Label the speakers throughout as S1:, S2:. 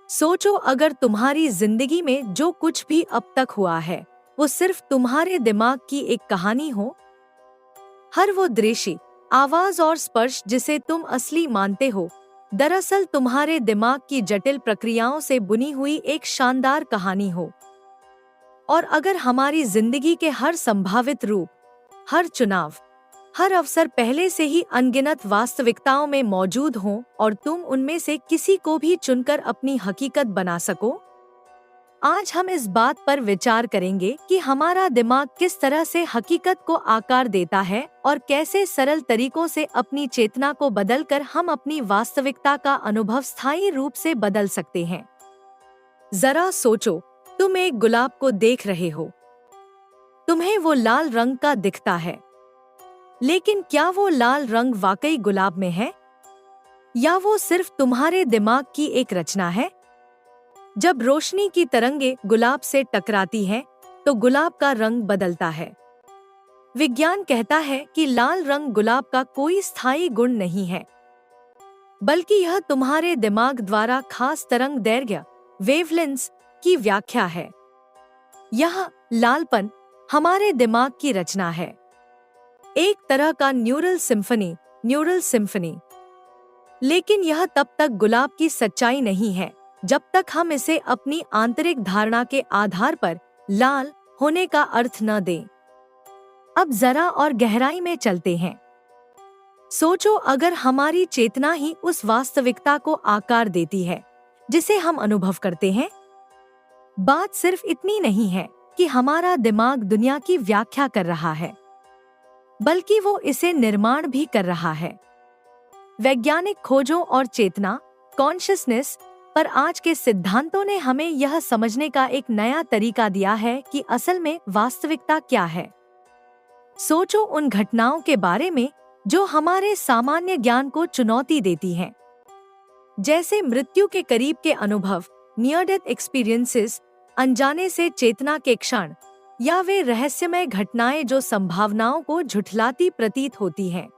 S1: सोचो, अगर तुम्हारी जिंदगी में जो कुछ भी अब तक हुआ है वो सिर्फ तुम्हारे दिमाग की एक कहानी हो। हर वो दृश्य, आवाज और स्पर्श जिसे तुम असली मानते हो, दरअसल तुम्हारे दिमाग की जटिल प्रक्रियाओं से बुनी हुई एक शानदार कहानी हो। और अगर हमारी जिंदगी के हर संभावित रूप, हर चुनाव, हर अवसर पहले से ही अनगिनत वास्तविकताओं में मौजूद हों और तुम उनमें से किसी को भी चुनकर अपनी हकीकत बना सको। आज हम इस बात पर विचार करेंगे कि हमारा दिमाग किस तरह से हकीकत को आकार देता है और कैसे सरल तरीकों से अपनी चेतना को बदलकर हम अपनी वास्तविकता का अनुभव स्थायी रूप से बदल सकते हैं। जरा सोचो, तुम एक गुलाब को देख रहे हो। तुम्हें वो लाल रंग का दिखता है, लेकिन क्या वो लाल रंग वाकई गुलाब में है, या वो सिर्फ तुम्हारे दिमाग की एक रचना है? जब रोशनी की तरंगें गुलाब से टकराती हैं, तो गुलाब का रंग बदलता है। विज्ञान कहता है कि लाल रंग गुलाब का कोई स्थायी गुण नहीं है, बल्कि यह तुम्हारे दिमाग द्वारा खास तरंग दैर्घ्य, वेवलेंथ्स की व्याख्या है। यह लालपन हमारे दिमाग की रचना है, एक तरह का न्यूरल सिम्फनी। लेकिन यह तब तक गुलाब की सच्चाई नहीं है जब तक हम इसे अपनी आंतरिक धारणा के आधार पर लाल होने का अर्थ न दें। अब जरा और गहराई में चलते हैं। सोचो, अगर हमारी चेतना ही उस वास्तविकता को आकार देती है जिसे हम अनुभव करते हैं। बात सिर्फ इतनी नहीं है कि हमारा दिमाग दुनिया की व्याख्या कर रहा है, बल्कि वो इसे निर्माण भी कर रहा है। वैज्ञानिक खोजों और चेतना, कॉन्शियसनेस पर आज के सिद्धांतों ने हमें यह समझने का एक नया तरीका दिया है कि असल में वास्तविकता क्या है। सोचो उन घटनाओं के बारे में जो हमारे सामान्य ज्ञान को चुनौती देती हैं, जैसे मृत्यु के करीब के अनुभव, नियर डेथ एक्सपीरियंसेस, अनजाने से चेतना के क्षण, या वे रहस्यमय घटनाएं जो संभावनाओं को झुठलाती प्रतीत होती हैं।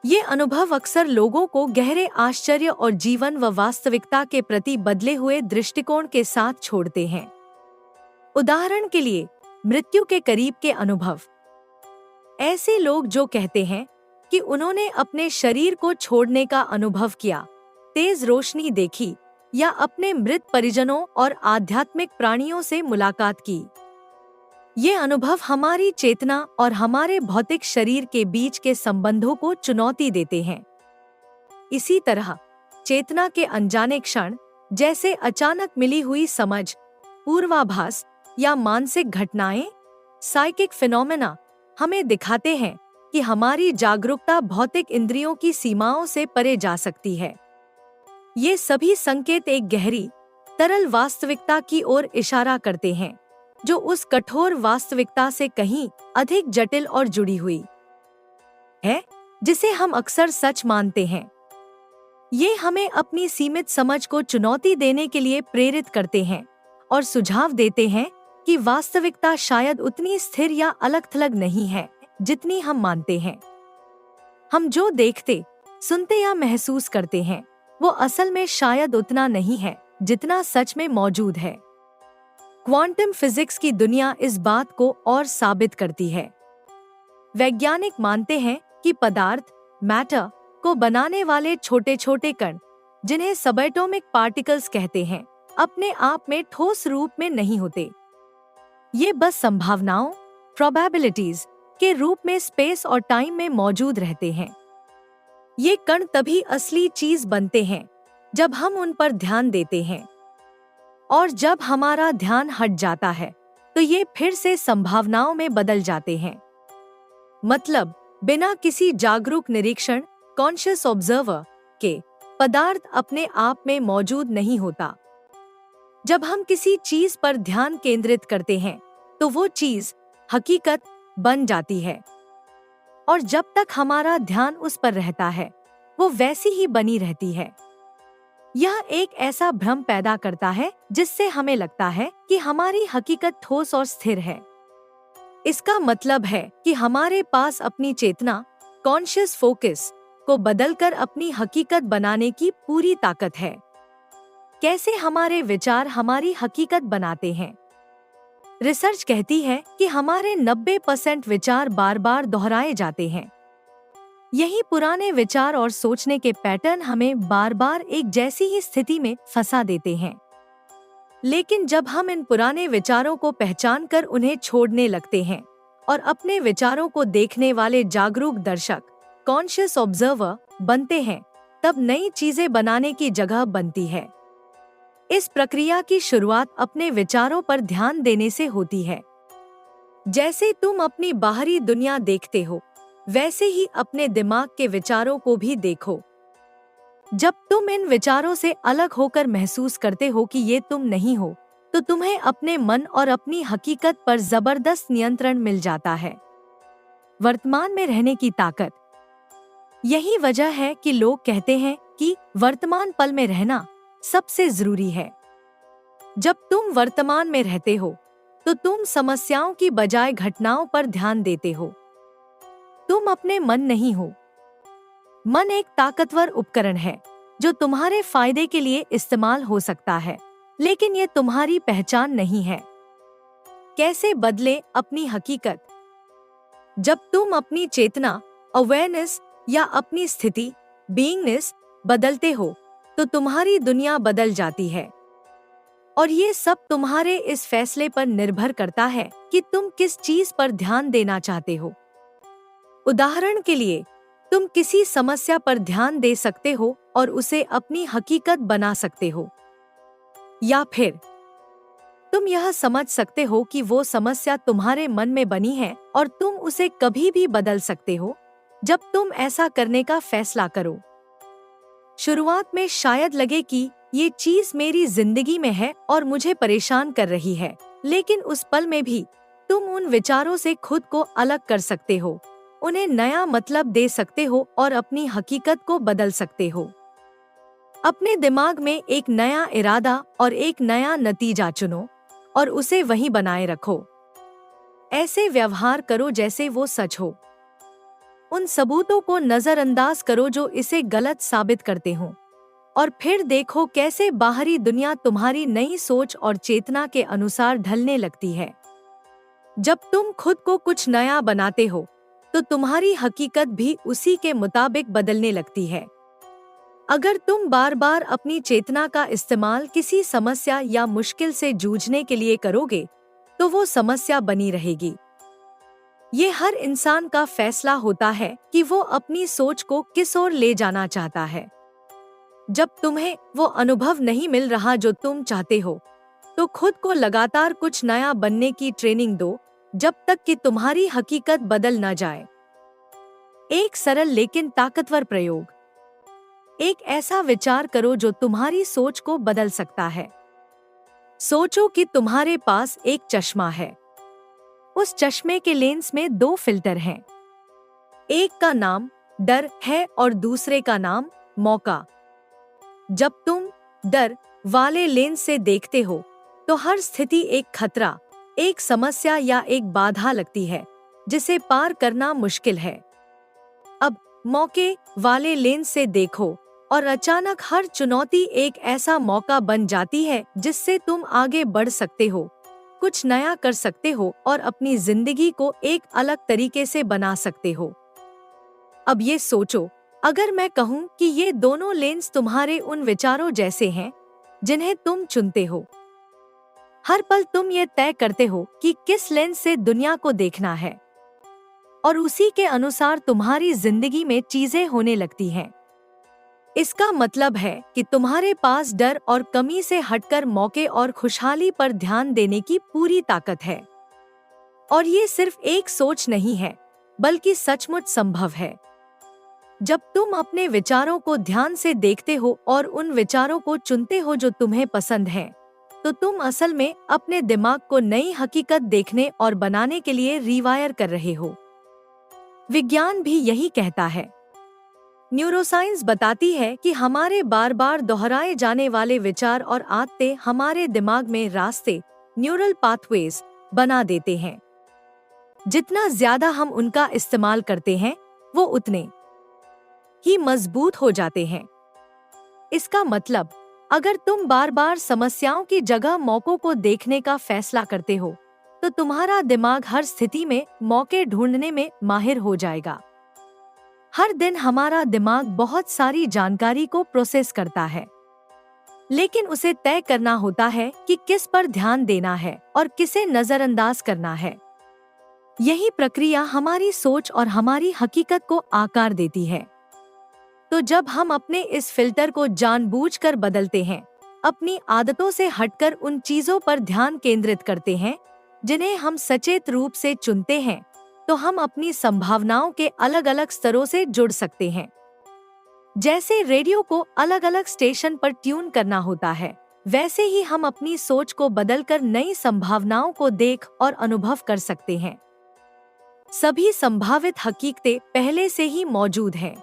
S1: ये अनुभव अक्सर लोगों को गहरे आश्चर्य और जीवन व वास्तविकता के प्रति बदले हुए दृष्टिकोण के साथ छोड़ते हैं। उदाहरण के लिए, मृत्यु के करीब के अनुभव। ऐसे लोग जो कहते हैं कि उन्होंने अपने शरीर को छोड़ने का अनुभव किया, तेज रोशनी देखी, या अपने मृत परिजनों और आध्यात्मिक प्राणियों से मुलाकात की। ये अनुभव हमारी चेतना और हमारे भौतिक शरीर के बीच के संबंधों को चुनौती देते हैं। इसी तरह चेतना के अनजाने क्षण, जैसे अचानक मिली हुई समझ, पूर्वाभास या मानसिक घटनाएं, साइकिक फिनोमेना, हमें दिखाते हैं कि हमारी जागरूकता भौतिक इंद्रियों की सीमाओं से परे जा सकती है। ये सभी संकेत एक गहरी, तरल वास्तविकता की ओर इशारा करते हैं, जो उस कठोर वास्तविकता से कहीं अधिक जटिल और जुड़ी हुई है, जिसे हम अक्सर सच मानते हैं। ये हमें अपनी सीमित समझ को चुनौती देने के लिए प्रेरित करते हैं और सुझाव देते हैं कि वास्तविकता शायद उतनी स्थिर या अलग-थलग नहीं है जितनी हम मानते हैं। हम जो देखते, सुनते या महसूस करते हैं, वो असल में शायद उतना नहीं है जितना सच में मौजूद है। क्वांटम फिजिक्स की दुनिया इस बात को और साबित करती है। वैज्ञानिक मानते हैं कि पदार्थ, मैटर, को बनाने वाले छोटे छोटे कण, जिन्हें सबएटॉमिक पार्टिकल्स कहते हैं, अपने आप में ठोस रूप में नहीं होते। ये बस संभावनाओं, प्रोबेबिलिटीज के रूप में स्पेस और टाइम में मौजूद रहते हैं। ये कण तभी असली चीज बनते हैं जब हम उन पर ध्यान देते हैं, और जब हमारा ध्यान हट जाता है तो ये फिर से संभावनाओं में बदल जाते हैं। मतलब, बिना किसी जागरूक निरीक्षण, कॉन्शियस ऑब्जर्वर के, पदार्थ अपने आप में मौजूद नहीं होता। जब हम किसी चीज पर ध्यान केंद्रित करते हैं तो वो चीज हकीकत बन जाती है, और जब तक हमारा ध्यान उस पर रहता है वो वैसी ही बनी रहती है। यह एक ऐसा भ्रम पैदा करता है जिससे हमें लगता है कि हमारी हकीकत ठोस और स्थिर है। इसका मतलब है कि हमारे पास अपनी चेतना, कॉन्शियस फोकस, को बदलकर अपनी हकीकत बनाने की पूरी ताकत है। कैसे हमारे विचार हमारी हकीकत बनाते हैं। रिसर्च कहती है कि हमारे 90% विचार बार बार दोहराए जाते हैं। यही पुराने विचार और सोचने के पैटर्न हमें बार बार एक जैसी ही स्थिति में फंसा देते हैं। लेकिन जब हम इन पुराने विचारों को पहचान कर उन्हें छोड़ने लगते हैं और अपने विचारों को देखने वाले जागरूक दर्शक, कॉन्शियस ऑब्जर्वर बनते हैं, तब नई चीजें बनाने की जगह बनती है। इस प्रक्रिया की शुरुआत अपने विचारों पर ध्यान देने से होती है। जैसे तुम अपनी बाहरी दुनिया देखते हो, वैसे ही अपने दिमाग के विचारों को भी देखो। जब तुम इन विचारों से अलग होकर महसूस करते हो कि ये तुम नहीं हो, तो तुम्हें अपने मन और अपनी हकीकत पर जबरदस्त नियंत्रण मिल जाता है। वर्तमान में रहने की ताकत। यही वजह है कि लोग कहते हैं कि वर्तमान पल में रहना सबसे जरूरी है। जब तुम वर्तमान में रहते हो, तो तुम समस्याओं की बजाय घटनाओं पर ध्यान देते हो। तुम अपने मन नहीं हो। मन एक ताकतवर उपकरण है जो तुम्हारे फायदे के लिए इस्तेमाल हो सकता है, लेकिन ये तुम्हारी पहचान नहीं है। कैसे बदले अपनी हकीकत? जब तुम अपनी चेतना, अवेयरनेस या अपनी स्थिति, बीइंगनेस बदलते हो, तो तुम्हारी दुनिया बदल जाती है। और ये सब तुम्हारे इस फैसले पर निर्भर करता है कि तुम किस चीज पर ध्यान देना चाहते हो। उदाहरण के लिए, तुम किसी समस्या पर ध्यान दे सकते हो और उसे अपनी हकीकत बना सकते हो। या फिर तुम यह समझ सकते हो कि वो समस्या तुम्हारे मन में बनी है और तुम उसे कभी भी बदल सकते हो जब तुम ऐसा करने का फैसला करो। शुरुआत में शायद लगे कि ये चीज मेरी जिंदगी में है और मुझे परेशान कर रही है, लेकिन उस पल में भी तुम उन विचारों से खुद को अलग कर सकते हो, उन्हें नया मतलब दे सकते हो और अपनी हकीकत को बदल सकते हो। अपने दिमाग में एक नया इरादा और एक नया नतीजा चुनो और उसे वहीं बनाए रखो। ऐसे व्यवहार करो जैसे वो सच हो। उन सबूतों को नजरअंदाज करो जो इसे गलत साबित करते हों, और फिर देखो कैसे बाहरी दुनिया तुम्हारी नई सोच और चेतना के अनुसार ढलने लगती है। जब तुम खुद को कुछ नया बनाते हो, तो तुम्हारी हकीकत भी उसी के मुताबिक बदलने लगती है। अगर तुम बार बार अपनी चेतना का इस्तेमाल किसी समस्या या मुश्किल से जूझने के लिए करोगे, तो वो समस्या बनी रहेगी। ये हर इंसान का फैसला होता है कि वो अपनी सोच को किस ओर ले जाना चाहता है। जब तुम्हें वो अनुभव नहीं मिल रहा जो तुम चाहते हो, तो खुद को लगातार कुछ नया बनने की ट्रेनिंग दो, जब तक कि तुम्हारी हकीकत बदल न जाए। एक सरल लेकिन ताकतवर प्रयोग। एक ऐसा विचार करो जो तुम्हारी सोच को बदल सकता है। सोचो कि तुम्हारे पास एक चश्मा है। उस चश्मे के लेंस में 2 फिल्टर हैं। एक का नाम डर है और दूसरे का नाम मौका। जब तुम डर वाले लेंस से देखते हो, तो हर स्थिति एक खतरा, एक समस्या या एक बाधा लगती है जिसे पार करना मुश्किल है। अब मौके वाले लेंस से देखो और अचानक हर चुनौती एक ऐसा मौका बन जाती है जिससे तुम आगे बढ़ सकते हो, कुछ नया कर सकते हो और अपनी जिंदगी को एक अलग तरीके से बना सकते हो। अब ये सोचो, अगर मैं कहूँ कि ये दोनों लेंस तुम्हारे उन विचारों जैसे हैं जिन्हें तुम चुनते हो। हर पल तुम ये तय करते हो कि किस लेंस से दुनिया को देखना है, और उसी के अनुसार तुम्हारी जिंदगी में चीजें होने लगती हैं। इसका मतलब है कि तुम्हारे पास डर और कमी से हटकर मौके और खुशहाली पर ध्यान देने की पूरी ताकत है। और ये सिर्फ एक सोच नहीं है, बल्कि सचमुच संभव है। जब तुम अपने विचारों को ध्यान से देखते हो और उन विचारों को चुनते हो जो तुम्हें पसंद हैं, तो तुम असल में अपने दिमाग को नई हकीकत देखने और बनाने के लिए रीवायर कर रहे हो। विज्ञान भी यही कहता है। न्यूरोसाइंस बताती है कि हमारे बार बार दोहराए जाने वाले विचार और आदतें हमारे दिमाग में रास्ते, न्यूरल पाथवेज बना देते हैं। जितना ज्यादा हम उनका इस्तेमाल करते हैं, वो उतने ही मजबूत हो जाते हैं। इसका मतलब, अगर तुम बार बार समस्याओं की जगह मौकों को देखने का फैसला करते हो, तो तुम्हारा दिमाग हर स्थिति में मौके ढूंढने में माहिर हो जाएगा। हर दिन हमारा दिमाग बहुत सारी जानकारी को प्रोसेस करता है, लेकिन उसे तय करना होता है कि किस पर ध्यान देना है और किसे नजरअंदाज करना है। यही प्रक्रिया हमारी सोच और हमारी हकीकत को आकार देती है। तो जब हम अपने इस फिल्टर को जानबूझकर बदलते हैं, अपनी आदतों से हटकर उन चीजों पर ध्यान केंद्रित करते हैं जिन्हें हम सचेत रूप से चुनते हैं, तो हम अपनी संभावनाओं के अलग अलग स्तरों से जुड़ सकते हैं। जैसे रेडियो को अलग अलग स्टेशन पर ट्यून करना होता है, वैसे ही हम अपनी सोच को बदलकर नई संभावनाओं को देख और अनुभव कर सकते हैं। सभी संभावित हकीकतें पहले से ही मौजूद हैं।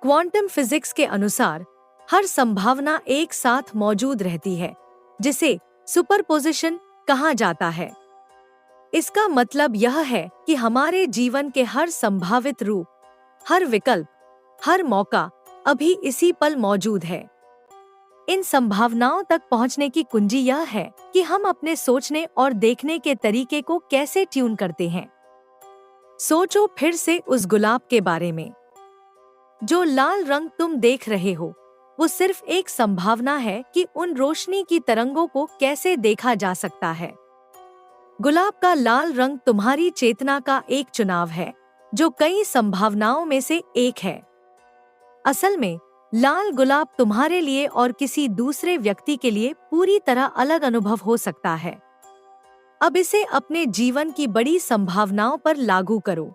S1: क्वांटम फिजिक्स के अनुसार हर संभावना एक साथ मौजूद रहती है, जिसे सुपरपोजिशन कहा जाता है। इसका मतलब यह है कि हमारे जीवन के हर संभावित रूप, हर विकल्प, हर मौका अभी इसी पल मौजूद है। इन संभावनाओं तक पहुंचने की कुंजी यह है कि हम अपने सोचने और देखने के तरीके को कैसे ट्यून करते हैं। सोचो फिर से उस गुलाब के बारे में। जो लाल रंग तुम देख रहे हो, वो सिर्फ एक संभावना है कि उन रोशनी की तरंगों को कैसे देखा जा सकता है। गुलाब का लाल रंग तुम्हारी चेतना का एक चुनाव है, जो कई संभावनाओं में से एक है। असल में लाल गुलाब तुम्हारे लिए और किसी दूसरे व्यक्ति के लिए पूरी तरह अलग अनुभव हो सकता है। अब इसे अपने जीवन की बड़ी संभावनाओं पर लागू करो।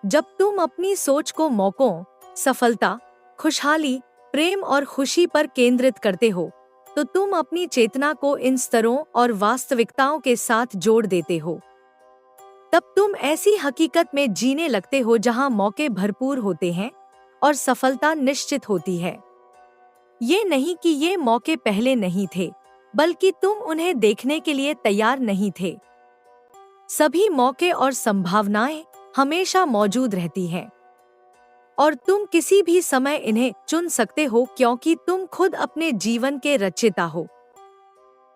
S1: जब तुम अपनी सोच को मौकों, सफलता, खुशहाली, प्रेम और खुशी पर केंद्रित करते हो, तो तुम अपनी चेतना को इन स्तरों और वास्तविकताओं के साथ जोड़ देते हो। तब तुम ऐसी हकीकत में जीने लगते हो जहां मौके भरपूर होते हैं और सफलता निश्चित होती है। ये नहीं कि ये मौके पहले नहीं थे, बल्कि तुम उन्हें देखने के लिए तैयार नहीं थे। सभी मौके और संभावनाएं हमेशा मौजूद रहती हैं, और तुम किसी भी समय इन्हें चुन सकते हो, क्योंकि तुम खुद अपने जीवन के रचयिता हो।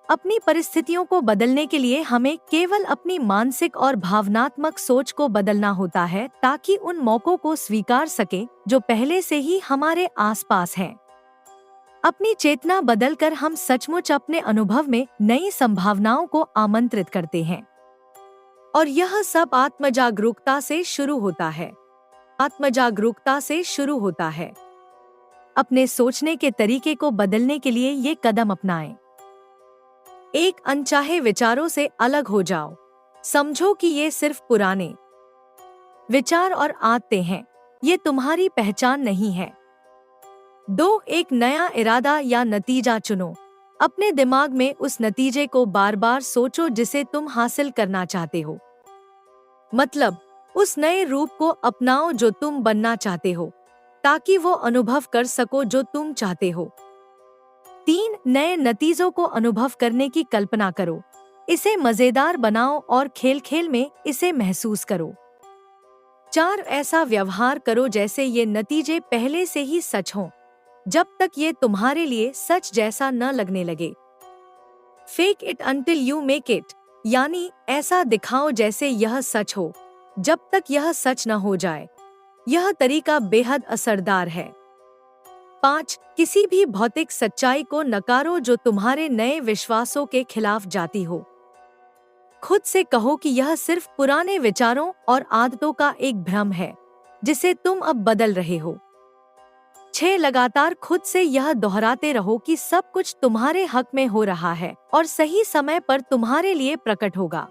S1: अपनी परिस्थितियों को बदलने के लिए हमें केवल अपनी मानसिक और भावनात्मक सोच को बदलना होता है, ताकि उन मौकों को स्वीकार सके जो पहले से ही हमारे आसपास हैं। अपनी चेतना बदलकर हम सचमुच अपने अनुभव में नई संभावनाओं को आमंत्रित करते हैं। और यह सब आत्मजागरूकता से शुरू होता है। आत्मजागरूकता से शुरू होता है। अपने सोचने के तरीके को बदलने के लिए ये कदम अपनाएं। एक अनचाहे विचारों से अलग हो जाओ। समझो कि ये सिर्फ पुराने विचार और आदतें हैं, ये तुम्हारी पहचान नहीं है। 2. एक नया इरादा या नतीजा चुनो। अपने दिमाग में उस नतीजे को बार बार सोचो जिसे तुम हासिल करना चाहते हो। मतलब उस नए रूप को अपनाओ जो तुम बनना चाहते हो, ताकि वो अनुभव कर सको जो तुम चाहते हो। 3. नए नतीजों को अनुभव करने की कल्पना करो। इसे मजेदार बनाओ और खेल खेल में इसे महसूस करो। 4. ऐसा व्यवहार करो जैसे ये नतीजे पहले से ही सच हों, जब तक ये तुम्हारे लिए सच जैसा न लगने लगे। Fake it until you make it, यानी ऐसा दिखाओ जैसे यह सच हो, जब तक यह सच न हो जाए। यह तरीका बेहद असरदार है। 5. किसी भी भौतिक सच्चाई को नकारो जो तुम्हारे नए विश्वासों के खिलाफ जाती हो। खुद से कहो कि यह सिर्फ पुराने विचारों और आदतों का एक भ्रम है, जिसे तुम अब बदल रहे हो। 6. लगातार खुद से यह दोहराते रहो कि सब कुछ तुम्हारे हक में हो रहा है और सही समय पर तुम्हारे लिए प्रकट होगा।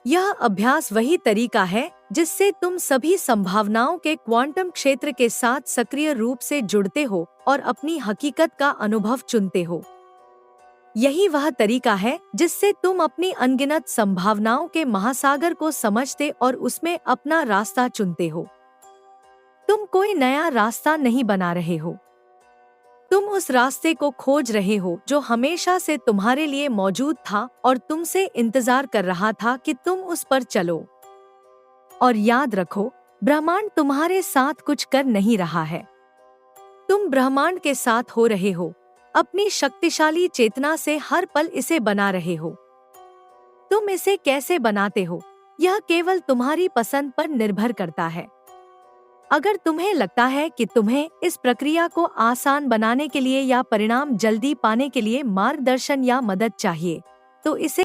S1: यह अभ्यास वही तरीका है जिससे तुम सभी संभावनाओं के क्वांटम क्षेत्र के साथ सक्रिय रूप से जुड़ते हो और अपनी हकीकत का अनुभव चुनते हो। यही वह तरीका है जिससे तुम अपनी अनगिनत संभावनाओं के महासागर को समझते और उसमें अपना रास्ता चुनते हो। तुम कोई नया रास्ता नहीं बना रहे हो, तुम उस रास्ते को खोज रहे हो जो हमेशा से तुम्हारे लिए मौजूद था और तुमसे इंतजार कर रहा था कि तुम उस पर चलो। और याद रखो, ब्रह्मांड तुम्हारे साथ कुछ कर नहीं रहा है, तुम ब्रह्मांड के साथ हो रहे हो, अपनी शक्तिशाली चेतना से हर पल इसे बना रहे हो। तुम इसे कैसे बनाते हो, यह केवल तुम्हारी पसंद पर निर्भर करता है। अगर तुम्हें लगता है कि तुम्हें इस प्रक्रिया को आसान बनाने के लिए या परिणाम जल्दी पाने के लिए मार्गदर्शन या मदद चाहिए, तो इसे